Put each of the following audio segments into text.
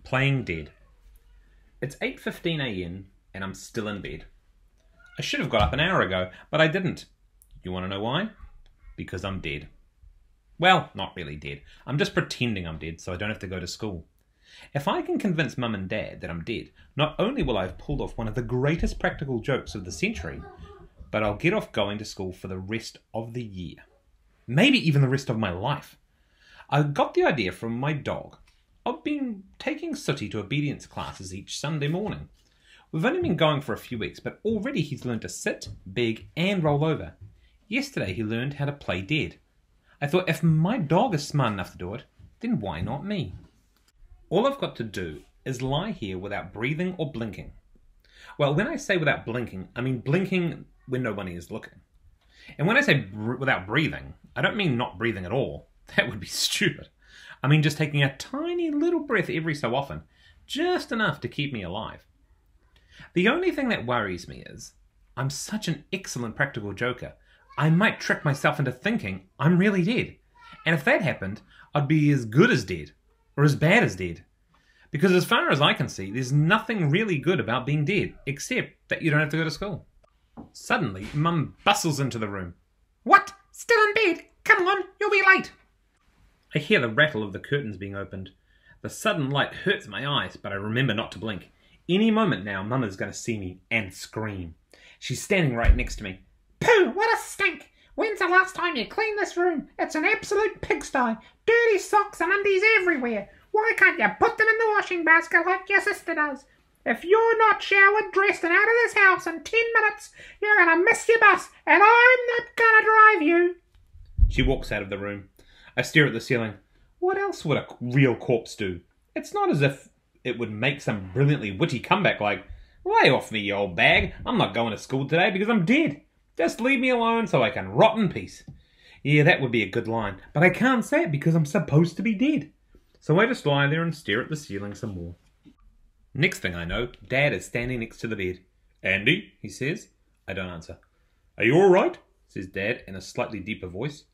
Playing dead. It's 8:15 a.m. and I'm still in bed. I should have got up an hour ago, but I didn't. You want to know why? Because I'm dead. Well, not really dead. I'm just pretending I'm dead so I don't have to go to school. If I can convince Mum and Dad that I'm dead, not only will I have pulled off one of the greatest practical jokes of the century, but I'll get off going to school for the rest of the year. Maybe even the rest of my life. I got the idea from my dog. I've been taking Sooty to obedience classes each Sunday morning. We've only been going for a few weeks, but already he's learned to sit, beg, and roll over. Yesterday he learned how to play dead. I thought, if my dog is smart enough to do it, then why not me? All I've got to do is lie here without breathing or blinking. Well, when I say without blinking, I mean blinking when nobody is looking. And when I say without breathing, I don't mean not breathing at all. That would be stupid. I mean just taking a tiny little breath every so often, just enough to keep me alive. The only thing that worries me is, I'm such an excellent practical joker, I might trick myself into thinking I'm really dead. And if that happened, I'd be as good as dead, or as bad as dead. Because as far as I can see, there's nothing really good about being dead, except that you don't have to go to school. Suddenly, Mum bustles into the room. What? Still in bed? Come on, you'll be late. I hear the rattle of the curtains being opened. The sudden light hurts my eyes, but I remember not to blink. Any moment now, Mum is going to see me and scream. She's standing right next to me. Pooh, what a stink! When's the last time you cleaned this room? It's an absolute pigsty. Dirty socks and undies everywhere. Why can't you put them in the washing basket like your sister does? If you're not showered, dressed and out of this house in 10 minutes, you're going to miss your bus, and I'm not going to drive you. She walks out of the room. I stare at the ceiling. What else would a real corpse do? It's not as if it would make some brilliantly witty comeback like, lay off me, you old bag. I'm not going to school today because I'm dead. Just leave me alone so I can rot in peace. Yeah, that would be a good line, but I can't say it because I'm supposed to be dead. So I just lie there and stare at the ceiling some more. Next thing I know, Dad is standing next to the bed. Andy, he says. I don't answer. Are you all right? Says Dad in a slightly deeper voice.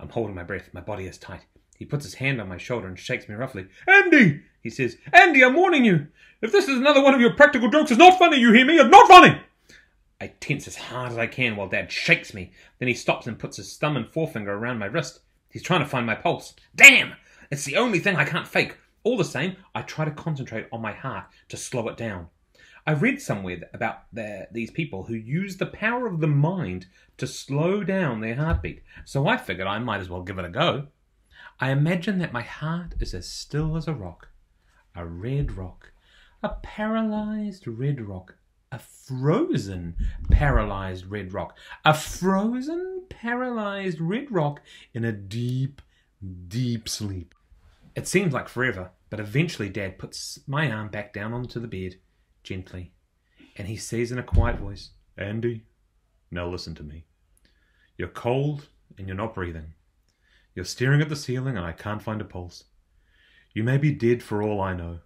I'm holding my breath. My body is tight. He puts his hand on my shoulder and shakes me roughly. Andy, he says. Andy, I'm warning you. If this is another one of your practical jokes, it's not funny, you hear me? It's not funny! I tense as hard as I can while Dad shakes me. Then he stops and puts his thumb and forefinger around my wrist. He's trying to find my pulse. Damn! It's the only thing I can't fake. All the same, I try to concentrate on my heart to slow it down. I read somewhere about these people who use the power of the mind to slow down their heartbeat, so I figured I might as well give it a go. I imagine that my heart is as still as a rock. A red rock. A paralyzed red rock. A frozen paralyzed red rock. A frozen paralyzed red rock in a deep, deep sleep. It seems like forever, but eventually Dad puts my arm back down onto the bed, gently, and he says in a quiet voice, Andy, now listen to me. You're cold and you're not breathing. You're staring at the ceiling and I can't find a pulse. You may be dead for all I know,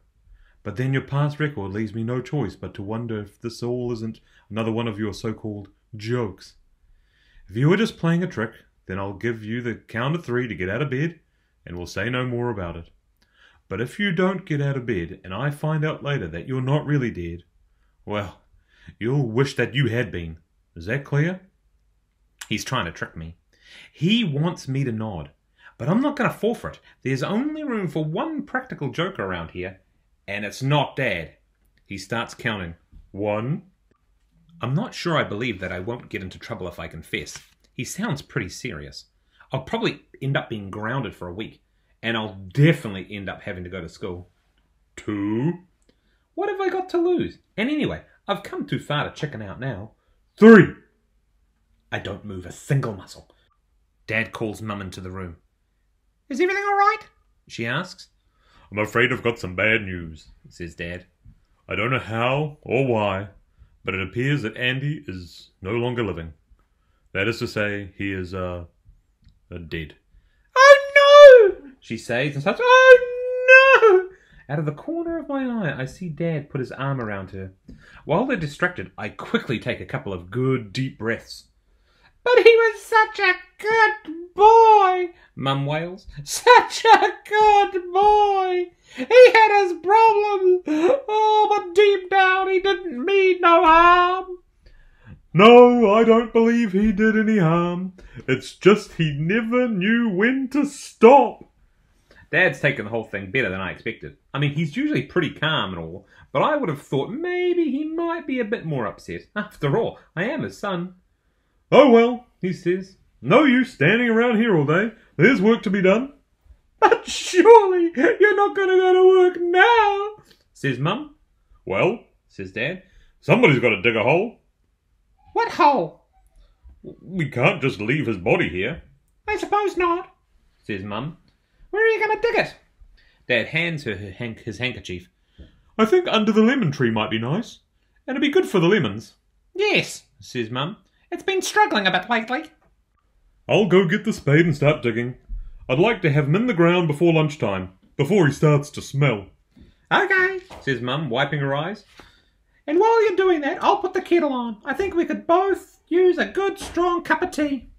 but then your past record leaves me no choice but to wonder if this all isn't another one of your so-called jokes. If you were just playing a trick, then I'll give you the count of 3 to get out of bed, and we'll say no more about it. But if you don't get out of bed, and I find out later that you're not really dead, well, you'll wish that you had been. Is that clear? He's trying to trick me. He wants me to nod, but I'm not going to fall for it. There's only room for one practical joker around here, and it's not Dad. He starts counting. 1. I'm not sure I believe that I won't get into trouble if I confess. He sounds pretty serious. I'll probably end up being grounded for a week, and I'll definitely end up having to go to school. 2. What have I got to lose? And anyway, I've come too far to chicken out now. 3. I don't move a single muscle. Dad calls Mum into the room. Is everything all right? She asks. I'm afraid I've got some bad news, says Dad. I don't know how or why, but it appears that Andy is no longer living. That is to say, he is, dead. Oh no! She says and says, oh no! Out of the corner of my eye, I see Dad put his arm around her. While they're distracted, I quickly take a couple of good deep breaths. But he was such a good boy, Mum wails. Such a good boy. He had his problems. Oh, but deep down he didn't mean no harm. No, I don't believe he did any harm. It's just he never knew when to stop. Dad's taken the whole thing better than I expected. I mean, he's usually pretty calm and all, but I would have thought maybe he might be a bit more upset. After all, I am his son. Oh well, he says. No use standing around here all day. There's work to be done. But surely you're not going to go to work now, says Mum. Well, says Dad. Somebody's got to dig a hole. What hole? We can't just leave his body here. I suppose not, says Mum. Where are you going to dig it? Dad hands her his handkerchief. I think under the lemon tree might be nice. And it'd be good for the lemons. Yes, says Mum. It's been struggling a bit lately. I'll go get the spade and start digging. I'd like to have him in the ground before lunchtime, before he starts to smell. Okay, says Mum, wiping her eyes. And while you're doing that, I'll put the kettle on. I think we could both use a good strong cup of tea.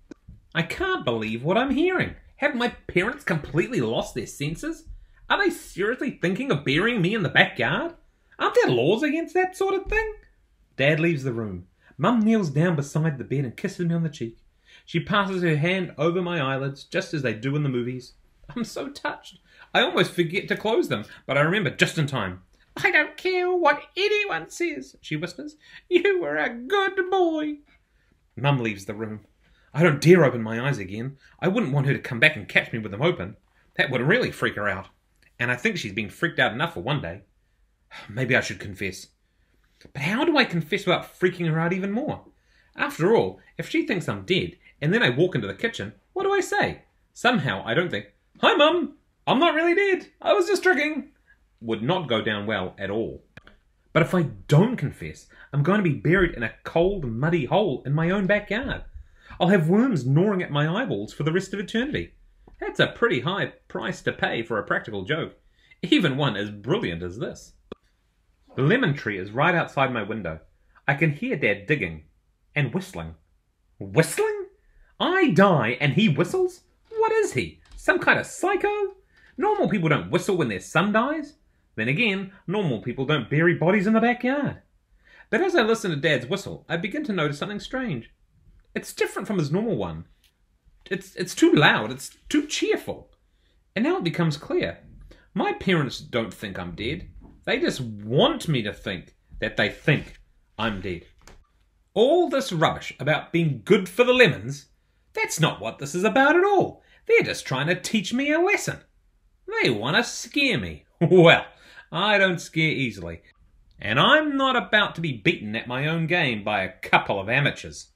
I can't believe what I'm hearing. Have my parents completely lost their senses? Are they seriously thinking of burying me in the backyard? Aren't there laws against that sort of thing? Dad leaves the room. Mum kneels down beside the bed and kisses me on the cheek. She passes her hand over my eyelids, just as they do in the movies. I'm so touched. I almost forget to close them, but I remember just in time. I don't care what anyone says, she whispers. You were a good boy. Mum leaves the room. I don't dare open my eyes again. I wouldn't want her to come back and catch me with them open. That would really freak her out. And I think she's been freaked out enough for one day. Maybe I should confess. But how do I confess without freaking her out even more? After all, if she thinks I'm dead, and then I walk into the kitchen, what do I say? Somehow I don't think, Hi Mum, I'm not really dead. I was just tricking. Would not go down well at all. But if I don't confess, I'm going to be buried in a cold, muddy hole in my own backyard. I'll have worms gnawing at my eyeballs for the rest of eternity. That's a pretty high price to pay for a practical joke, even one as brilliant as this. The lemon tree is right outside my window. I can hear Dad digging and whistling. Whistling? I die and he whistles? What is he? Some kind of psycho? Normal people don't whistle when their son dies. Then again, normal people don't bury bodies in the backyard. But as I listen to Dad's whistle, I begin to notice something strange. It's different from his normal one. It's too loud, it's too cheerful. And now it becomes clear. My parents don't think I'm dead. They just want me to think that they think I'm dead. All this rubbish about being good for the lemons, that's not what this is about at all. They're just trying to teach me a lesson. They want to scare me. Well, I don't scare easily. And I'm not about to be beaten at my own game by a couple of amateurs.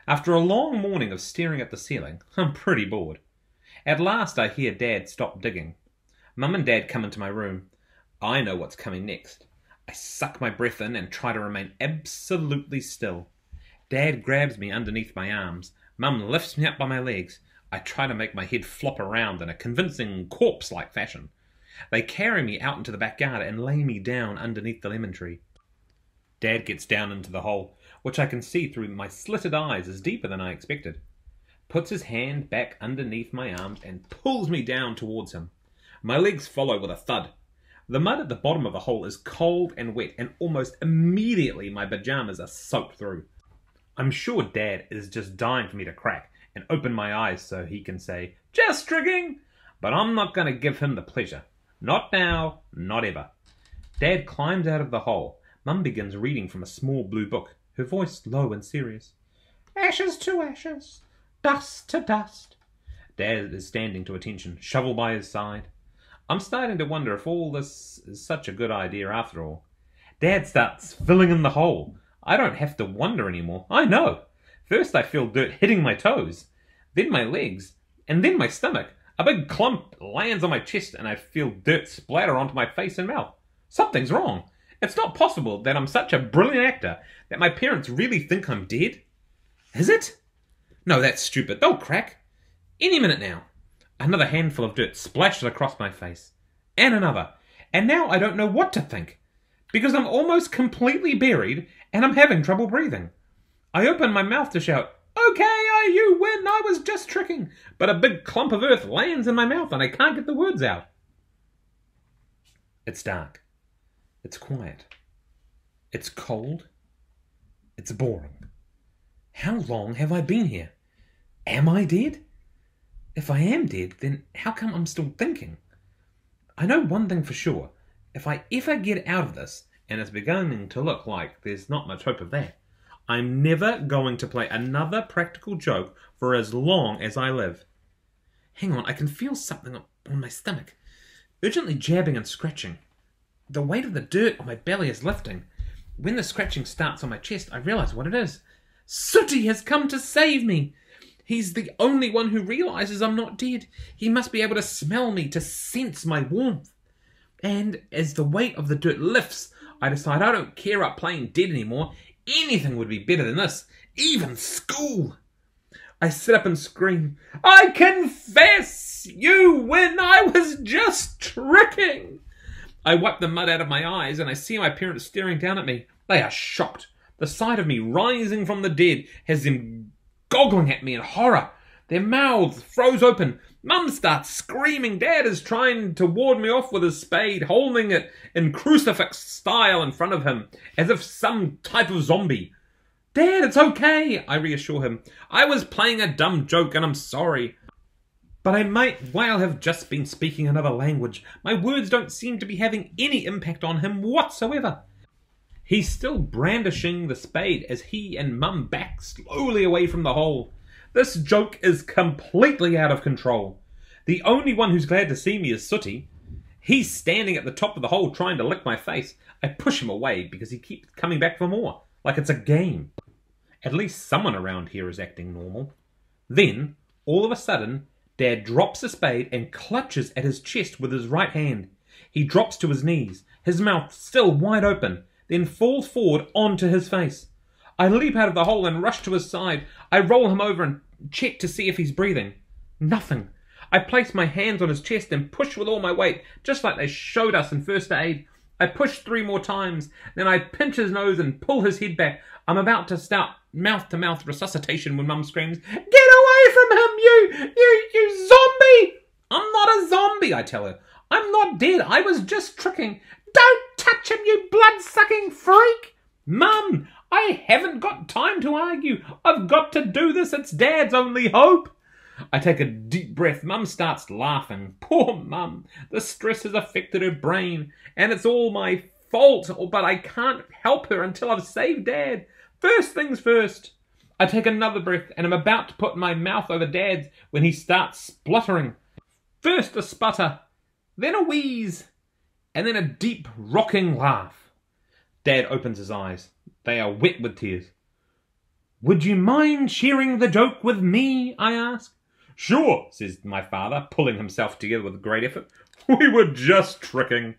After a long morning of staring at the ceiling, I'm pretty bored. At last I hear Dad stop digging. Mum and Dad come into my room. I know what's coming next. I suck my breath in and try to remain absolutely still. Dad grabs me underneath my arms. Mum lifts me up by my legs. I try to make my head flop around in a convincing corpse-like fashion. They carry me out into the backyard and lay me down underneath the lemon tree. Dad gets down into the hole, which I can see through my slitted eyes is deeper than I expected. Puts his hand back underneath my arms and pulls me down towards him. My legs follow with a thud. The mud at the bottom of the hole is cold and wet, and almost immediately my pajamas are soaked through. I'm sure Dad is just dying for me to crack and open my eyes so he can say, "Just tricking!" But I'm not going to give him the pleasure. Not now, not ever. Dad climbs out of the hole. Mum begins reading from a small blue book, her voice low and serious. Ashes to ashes, dust to dust. Dad is standing to attention, shovel by his side. I'm starting to wonder if all this is such a good idea after all. Dad starts filling in the hole. I don't have to wonder anymore. I know. First I feel dirt hitting my toes, then my legs, and then my stomach. A big clump lands on my chest and I feel dirt splatter onto my face and mouth. Something's wrong. It's not possible that I'm such a brilliant actor that my parents really think I'm dead. Is it? No, that's stupid. They'll crack. Any minute now. Another handful of dirt splashes across my face. And another. And now I don't know what to think. Because I'm almost completely buried and I'm having trouble breathing. I open my mouth to shout, Okay, you win, I was just tricking. But a big clump of earth lands in my mouth and I can't get the words out. It's dark. It's quiet. It's cold. It's boring. How long have I been here? Am I dead? If I am dead, then how come I'm still thinking? I know one thing for sure. If I ever get out of this, and it's beginning to look like there's not much hope of that, I'm never going to play another practical joke for as long as I live. Hang on, I can feel something on my stomach, urgently jabbing and scratching. The weight of the dirt on my belly is lifting. When the scratching starts on my chest, I realise what it is. Sooty has come to save me. He's the only one who realises I'm not dead. He must be able to smell me, to sense my warmth. And as the weight of the dirt lifts, I decide I don't care about playing dead anymore. Anything would be better than this, even school. I sit up and scream, I confess, you win, I was just tricking. I wipe the mud out of my eyes and I see my parents staring down at me. They are shocked. The sight of me rising from the dead has them goggling at me in horror. Their mouths froze open. Mum starts screaming. Dad is trying to ward me off with his spade, holding it in crucifix style in front of him, as if some type of zombie. Dad, it's okay, I reassure him. I was playing a dumb joke and I'm sorry. But I might well have just been speaking another language. My words don't seem to be having any impact on him whatsoever. He's still brandishing the spade as he and Mum back slowly away from the hole. This joke is completely out of control. The only one who's glad to see me is Sooty. He's standing at the top of the hole trying to lick my face. I push him away because he keeps coming back for more, like it's a game. At least someone around here is acting normal. Then, all of a sudden, Dad drops the spade and clutches at his chest with his right hand. He drops to his knees, his mouth still wide open, then falls forward onto his face. I leap out of the hole and rush to his side. I roll him over and check to see if he's breathing. Nothing. I place my hands on his chest and push with all my weight, just like they showed us in first aid. I push 3 more times, then I pinch his nose and pull his head back. I'm about to start mouth-to-mouth resuscitation when Mum screams, "Get away from him, you zombie!" I'm not a zombie, I tell her. I'm not dead. I was just tricking. Don't touch him, you blood-sucking freak! Mum, I haven't got time to argue. I've got to do this. It's Dad's only hope. I take a deep breath. Mum starts laughing. Poor Mum. The stress has affected her brain, and it's all my fault, but I can't help her until I've saved Dad. First things first. I take another breath, and I'm about to put my mouth over Dad's when he starts spluttering. First a sputter, then a wheeze, and then a deep rocking laugh. Dad opens his eyes. They are wet with tears. "Would you mind sharing the joke with me?" I ask. "Sure," says my father, pulling himself together with great effort. "We were just tricking."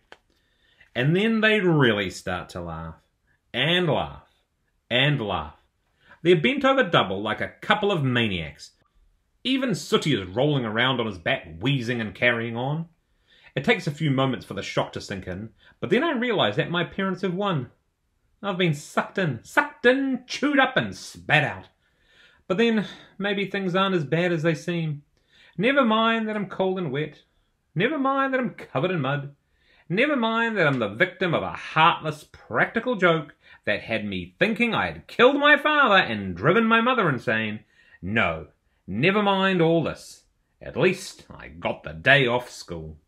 And then they really start to laugh. And laugh. And laugh. They're bent over double like a couple of maniacs. Even Sooty is rolling around on his back, wheezing and carrying on. It takes a few moments for the shock to sink in, but then I realise that my parents have won. I've been sucked in, chewed up and spat out. But then, maybe things aren't as bad as they seem. Never mind that I'm cold and wet. Never mind that I'm covered in mud. Never mind that I'm the victim of a heartless practical joke that had me thinking I had killed my father and driven my mother insane. No, never mind all this. At least I got the day off school.